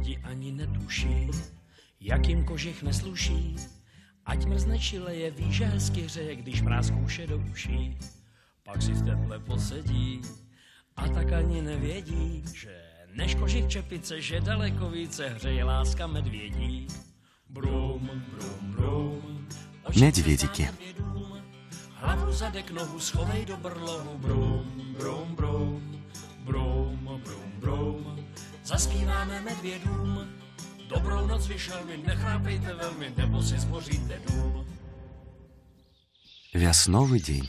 medvědi ani netuší, jak jim kožich nesluší. Ať mrzne čileje, ví, že hezky hřeje, když mráz kouše do uší. Pak si v teple posedí a tak ani nevědí, že než kožich čepice, že daleko více hřeje láska medvědí. Brum, brum, brum. Медведики. Hlavu zadek, nohu schovej do brlohu. Brum, brum, brum. Brum, brum, brum. Zaspíváme medvědům. Dobrou noc, vyšelmi, nechrápejte velmi, nebo si zboříte dům. Вясновы дзень.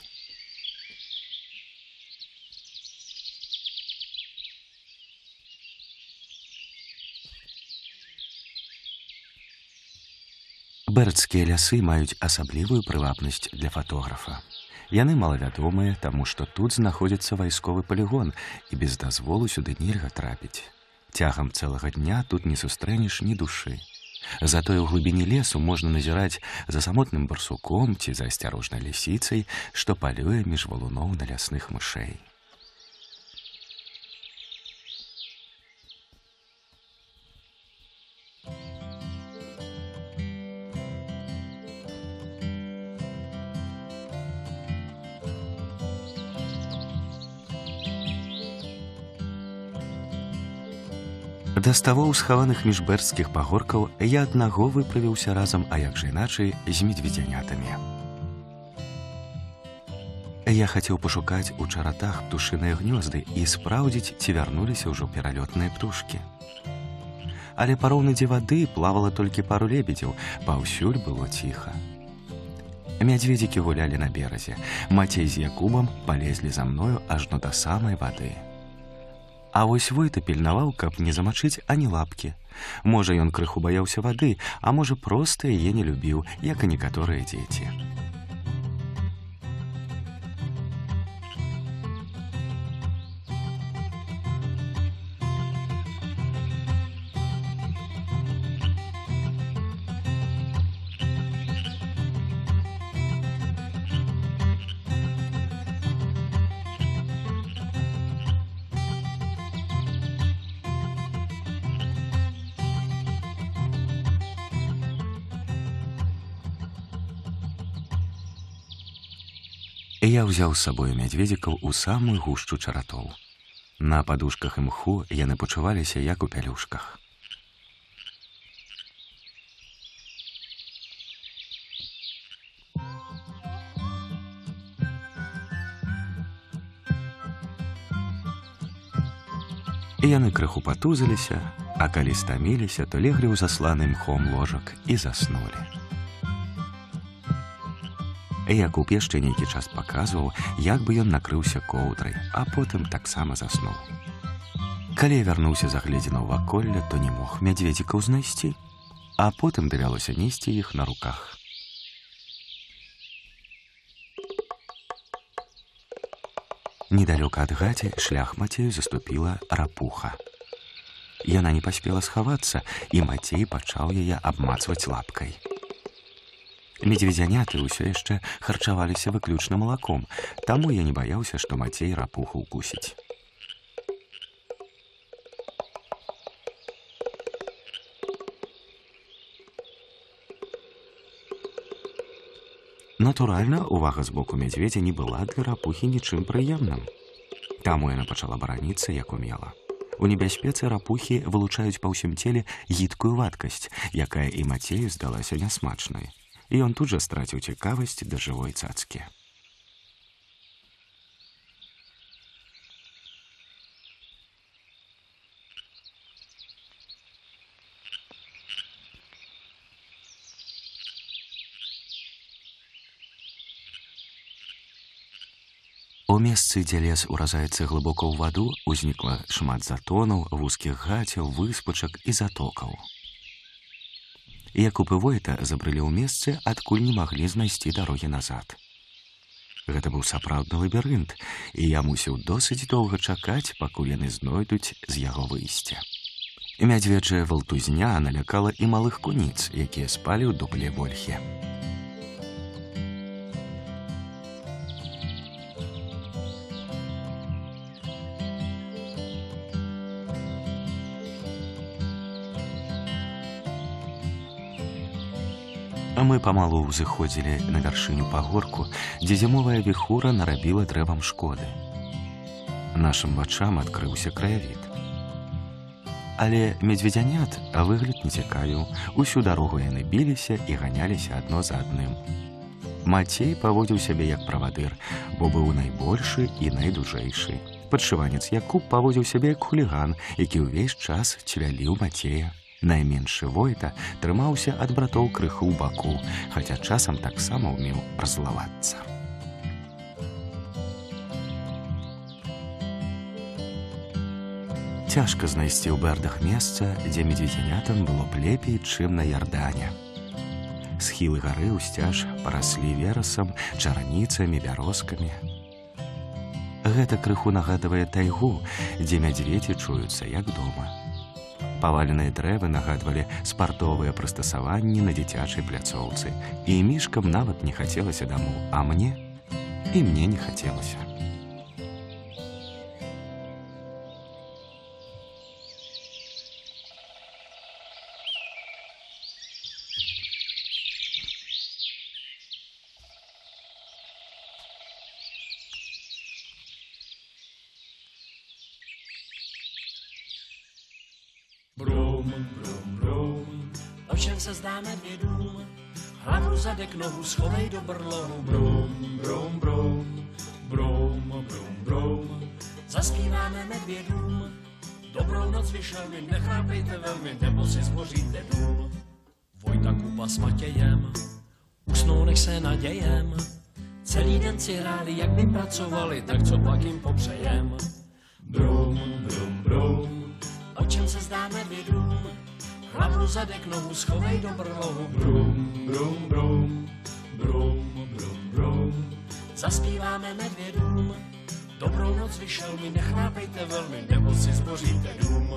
Бердскія лясы маюць асаблівую прывабнасць для фатографа. Яны малавядомыя, таму што тут знаходзіцца вайсковы палігон, і без дазволу сюды нельга трапіць. Цягам цэлага дня тут не сустрэнеш ні душы. Затое ў глыбіні лесу можна назіраць за самотным барсуком ці за асцярожнай лісіцай, што палюе між валуноў на лясных мышэй. Да ставоў, схаваных між бердскіх пагоркаў, я аднаго выправіўся разам, а як жа іначай, з медведзянятамі. Я хацеў пашукаць у чаратах птушыныя гнёзды і спраўдзіць, ці вярнуліся ўжо пералётныя птушкі. Але па роўнадзе вады плавала толькі пару лебедзяў, паўсюль было ціха. Мядзведзікі гулялі на беразе. Мацей з Якубам палезлі за мною ажно да самай вады. А вось Войта пільнаваў, каб не замачыць ані лапкі. Можа, ён крыху баяўся вады, а можа, проста яе не любіў, як і некаторыя дзеці. Я ўзяў з сабою мядзведзікаў у самую гушчу чаратоў. На падушках і мху яны пачуваліся, як у пялюшках. Яны крыху патузаліся, а калі стаміліся, то леглі ў засланы мхом ложак і заснулі. Якуб яшчэ нейкі час паказваў, як бы ён накрыўся коўдрай, а потым таксама заснуў. Калі я вярнуўся загледзены ў ваколле, то не мог мядзведзікаў знайсці, а потым давялося несці іх на руках. Недалёка ад хаты шлях Мацею заступіла рапуха. Яна не паспела схавацца, і Мацей пачаў яе абмацваць лапкай. Медведзяняты ўсё яшчэ харчаваліся выключна малаком, таму я не баяўся, што Мацей рапуху ўкусіць. Натуральна, увага з боку мядзведзя не была для рапухі нічым прыемным. Таму яна пачала бараніцца, як умела. У небяспецы рапухі вылучаюць па ўсім целе гідкую вадкасць, якая і Мацею здалася нясмачнай. І ён тут жа страціў цікавасць да жывой цацкі. У месцы, дзе лес уразаецца глыбока ў ваду, узнікла шмат затонаў, вузкіх гацяў, выспачак і затокаў. Якуб і Войта забрылі ў месцы, адкуль не маглі знайсці дарогі назад. Гэта быў сапраўдны лабірынт, і я мусіў досыць доўга чакаць, пакуль яны знойдуць з яго выйсця. Мядзведжая валтузня налякала і малых куніц, якія спалі ў дупле вольхі. А мы памалу ўзыходзілі на вяршыню пагорку, дзе зімовая віхура нарабіла дрэвам шкоды. Нашым вачам адкрыўся краявід. Але медведзянят выгляд не цікавіў. Усю дарогу яны біліся і ганяліся адно за адным. Мацей паводзіў сябе як правадыр, бо быў найбольшы і найдужэйшы. Падшыванец Якуб паводзіў сябе як хуліган, які ўвесь час цвяліў Мацея. Найменшы Войта трымаўся ад братоў крыху ў баку, хаця часам таксама ўмеў раззлавацца. Цяжка знайсці ў бэрдах месца, дзе медведзянятам было б лепей, чым на Ярдане. Схілы гары ўсцяж параслі верасам, чараніцамі, бярозкамі. Гэта крыху нагадвае тайгу, дзе мядзведзі чуюцца як дома. Паваленыя дрэвы нагадвалі спартовыя прыстасаванні на дзіцячай пляцоўцы. І мішкам нават не хацелася дамоў, а мне і мне не хацелася. Brum, brum, brum, o čem se zdá medvědům? Hlavu, zadek, nohu schovej do brlohu. Brum, brum, brum, brum, brum, brum, zaspíváme medvědům. Dobrou noc vyšelmi, nechrápejte velmi, nebo si zboříte dům. Vojta Kuba s Matějem usnou, než se nadějem. Celý den si hráli, jak by pracovali, tak co pak jim popřejem. Brum, brum, brum, o čem se zdá medvědům? Hlavu, zadek, nohu schovej do brlohu. Brum, brum, brum, brum, brum, brum, zaspíváme medvědům. Dobrou noc vyšel mi, nechrápejte velmi, nebo si zboříte dům.